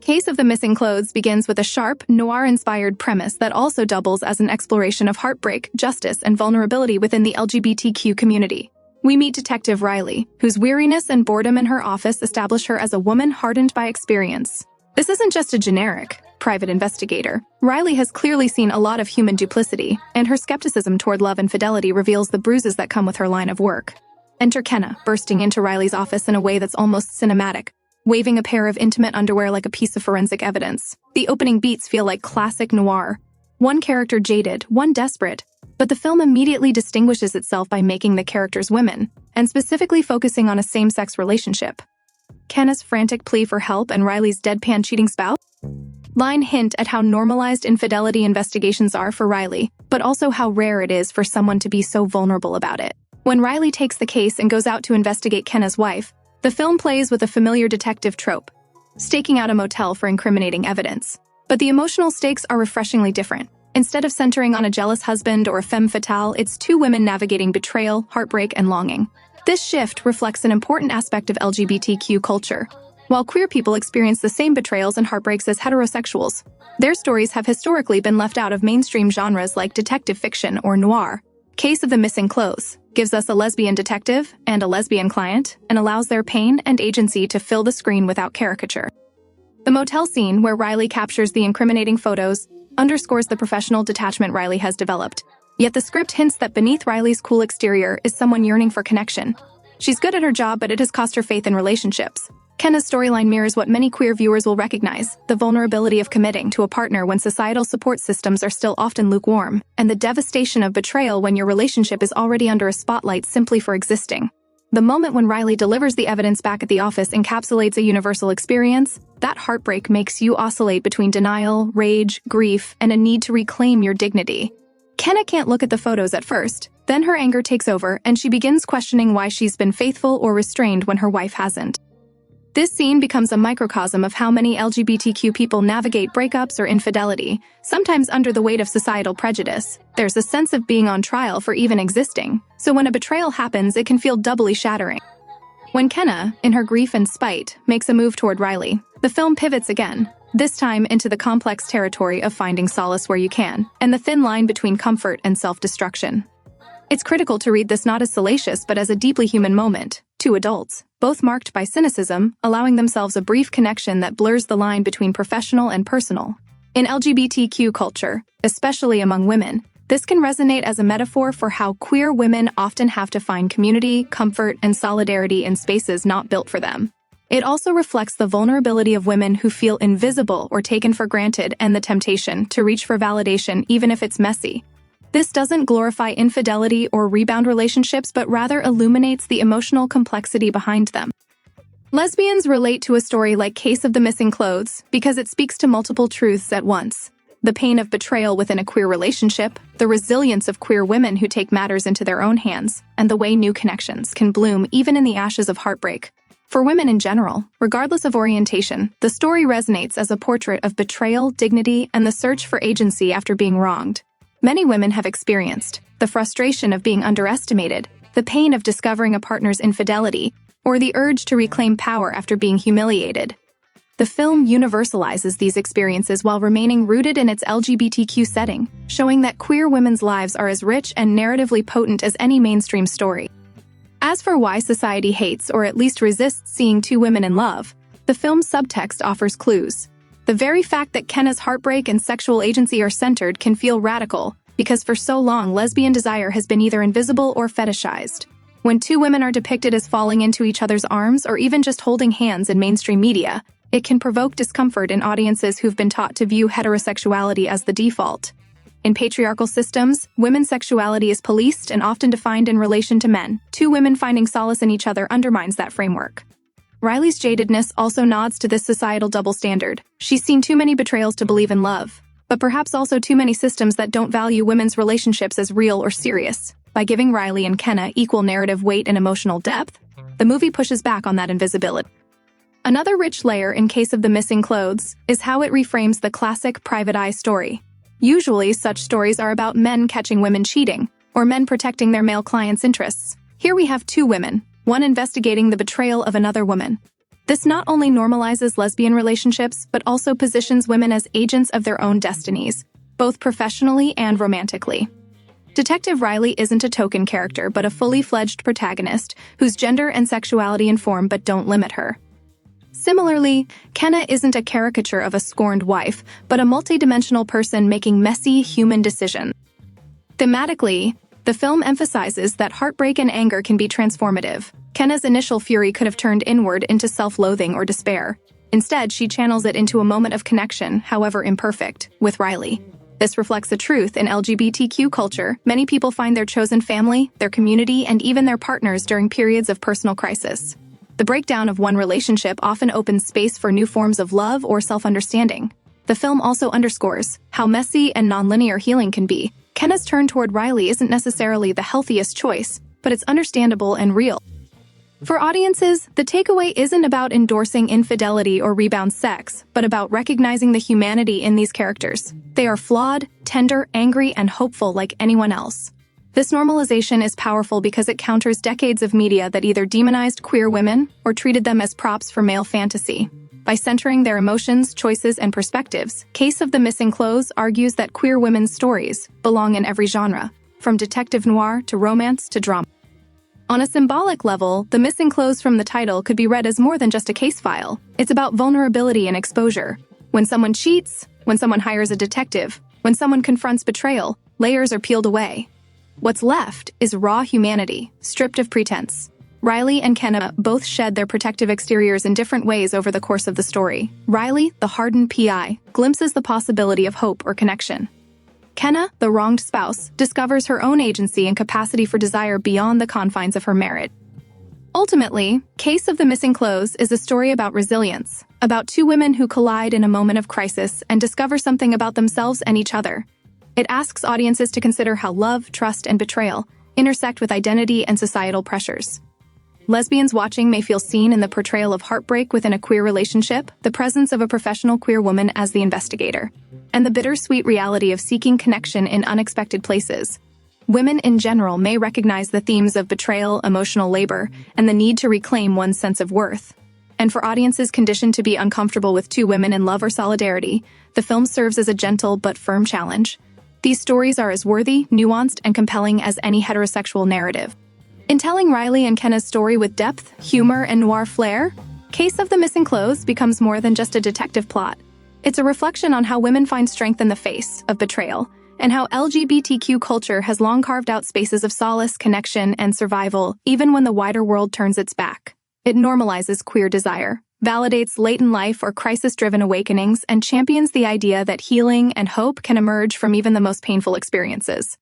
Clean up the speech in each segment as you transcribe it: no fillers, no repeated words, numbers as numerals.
Case of the Missing Clothes begins with a sharp, noir-inspired premise that also doubles as an exploration of heartbreak, justice, and vulnerability within the LGBTQ community. We meet Detective Riley, whose weariness and boredom in her office establish her as a woman hardened by experience. This isn't just a generic, private investigator. Riley has clearly seen a lot of human duplicity, and her skepticism toward love and fidelity reveals the bruises that come with her line of work. Enter Kenna, bursting into Riley's office in a way that's almost cinematic, waving a pair of intimate underwear like a piece of forensic evidence. The opening beats feel like classic noir. One character jaded, one desperate, but the film immediately distinguishes itself by making the characters women, and specifically focusing on a same-sex relationship. Kenna's frantic plea for help and Riley's deadpan cheating spouse line hint at how normalized infidelity investigations are for Riley, but also how rare it is for someone to be so vulnerable about it. When Riley takes the case and goes out to investigate Kenna's wife, the film plays with a familiar detective trope, staking out a motel for incriminating evidence. But the emotional stakes are refreshingly different. Instead of centering on a jealous husband or a femme fatale, it's two women navigating betrayal, heartbreak, and longing. This shift reflects an important aspect of LGBTQ culture. While queer people experience the same betrayals and heartbreaks as heterosexuals, their stories have historically been left out of mainstream genres like detective fiction or noir. Case of the Missing Clothes gives us a lesbian detective and a lesbian client and allows their pain and agency to fill the screen without caricature. The motel scene, where Riley captures the incriminating photos, underscores the professional detachment Riley has developed. Yet the script hints that beneath Riley's cool exterior is someone yearning for connection. She's good at her job, but it has cost her faith in relationships. Kenna's storyline mirrors what many queer viewers will recognize: the vulnerability of committing to a partner when societal support systems are still often lukewarm, and the devastation of betrayal when your relationship is already under a spotlight simply for existing. The moment when Riley delivers the evidence back at the office encapsulates a universal experience. That heartbreak makes you oscillate between denial, rage, grief, and a need to reclaim your dignity. Kenna can't look at the photos at first. Then her anger takes over, and she begins questioning why she's been faithful or restrained when her wife hasn't. This scene becomes a microcosm of how many LGBTQ people navigate breakups or infidelity, sometimes under the weight of societal prejudice. There's a sense of being on trial for even existing, so when a betrayal happens, it can feel doubly shattering. When Kenna, in her grief and spite, makes a move toward Riley, the film pivots again, this time into the complex territory of finding solace where you can, and the thin line between comfort and self-destruction. It's critical to read this not as salacious but as a deeply human moment. Two adults, both marked by cynicism, allowing themselves a brief connection that blurs the line between professional and personal. In LGBTQ culture, especially among women, this can resonate as a metaphor for how queer women often have to find community, comfort, and solidarity in spaces not built for them. It also reflects the vulnerability of women who feel invisible or taken for granted and the temptation to reach for validation even if it's messy. This doesn't glorify infidelity or rebound relationships, but rather illuminates the emotional complexity behind them. Lesbians relate to a story like Case of the Missing Clothes because it speaks to multiple truths at once: the pain of betrayal within a queer relationship, the resilience of queer women who take matters into their own hands, and the way new connections can bloom even in the ashes of heartbreak. For women in general, regardless of orientation, the story resonates as a portrait of betrayal, dignity, and the search for agency after being wronged. Many women have experienced the frustration of being underestimated, the pain of discovering a partner's infidelity, or the urge to reclaim power after being humiliated. The film universalizes these experiences while remaining rooted in its LGBTQ setting, showing that queer women's lives are as rich and narratively potent as any mainstream story. As for why society hates or at least resists seeing two women in love, the film's subtext offers clues. The very fact that Kenna's heartbreak and sexual agency are centered can feel radical, because for so long lesbian desire has been either invisible or fetishized. When two women are depicted as falling into each other's arms or even just holding hands in mainstream media, it can provoke discomfort in audiences who've been taught to view heterosexuality as the default. In patriarchal systems, women's sexuality is policed and often defined in relation to men. Two women finding solace in each other undermines that framework. Riley's jadedness also nods to this societal double standard. She's seen too many betrayals to believe in love, but perhaps also too many systems that don't value women's relationships as real or serious. By giving Riley and Kenna equal narrative weight and emotional depth, the movie pushes back on that invisibility. Another rich layer in Case of the Missing Clothes is how it reframes the classic private eye story. Usually, such stories are about men catching women cheating, or men protecting their male clients' interests. Here we have two women, one investigating the betrayal of another woman. This not only normalizes lesbian relationships, but also positions women as agents of their own destinies, both professionally and romantically. Detective Riley isn't a token character, but a fully fledged protagonist whose gender and sexuality inform but don't limit her. Similarly, Kenna isn't a caricature of a scorned wife, but a multidimensional person making messy human decisions. Thematically, the film emphasizes that heartbreak and anger can be transformative. Kenna's initial fury could have turned inward into self-loathing or despair. Instead, she channels it into a moment of connection, however imperfect, with Riley. This reflects a truth in LGBTQ culture. Many people find their chosen family, their community, and even their partners during periods of personal crisis. The breakdown of one relationship often opens space for new forms of love or self-understanding. The film also underscores how messy and nonlinear healing can be. Kenna's turn toward Riley isn't necessarily the healthiest choice, but it's understandable and real. For audiences, the takeaway isn't about endorsing infidelity or rebound sex, but about recognizing the humanity in these characters. They are flawed, tender, angry, and hopeful like anyone else. This normalization is powerful because it counters decades of media that either demonized queer women or treated them as props for male fantasy. By centering their emotions, choices, and perspectives, Case of the Missing Clothes argues that queer women's stories belong in every genre, from detective noir to romance to drama. On a symbolic level, The Missing Clothes from the title could be read as more than just a case file. It's about vulnerability and exposure. When someone cheats, when someone hires a detective, when someone confronts betrayal, layers are peeled away. What's left is raw humanity, stripped of pretense. Riley and Kenna both shed their protective exteriors in different ways over the course of the story. Riley, the hardened PI, glimpses the possibility of hope or connection. Kenna, the wronged spouse, discovers her own agency and capacity for desire beyond the confines of her marriage. Ultimately, Case of the Missing Clothes is a story about resilience, about two women who collide in a moment of crisis and discover something about themselves and each other. It asks audiences to consider how love, trust, and betrayal intersect with identity and societal pressures. Lesbians watching may feel seen in the portrayal of heartbreak within a queer relationship, the presence of a professional queer woman as the investigator, and the bittersweet reality of seeking connection in unexpected places. Women in general may recognize the themes of betrayal, emotional labor, and the need to reclaim one's sense of worth. And for audiences conditioned to be uncomfortable with two women in love or solidarity, the film serves as a gentle but firm challenge. These stories are as worthy, nuanced, and compelling as any heterosexual narrative. In telling Riley and Kenna's story with depth, humor, and noir flair, Case of the Missing Clothes becomes more than just a detective plot. It's a reflection on how women find strength in the face of betrayal, and how LGBTQ culture has long carved out spaces of solace, connection, and survival, even when the wider world turns its back. It normalizes queer desire, validates late-in life or crisis-driven awakenings, and champions the idea that healing and hope can emerge from even the most painful experiences.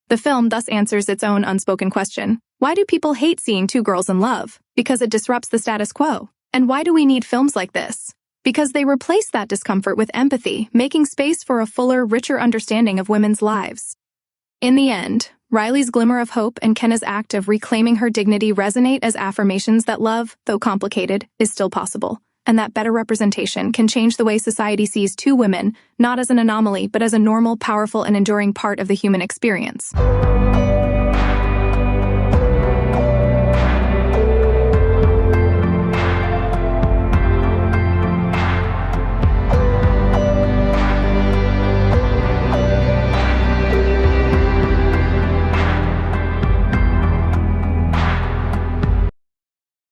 The film thus answers its own unspoken question. Why do people hate seeing two girls in love? Because it disrupts the status quo. And why do we need films like this? Because they replace that discomfort with empathy, making space for a fuller, richer understanding of women's lives. In the end, Riley's glimmer of hope and Kenna's act of reclaiming her dignity resonate as affirmations that love, though complicated, is still possible, and that better representation can change the way society sees two women, not as an anomaly, but as a normal, powerful, and enduring part of the human experience.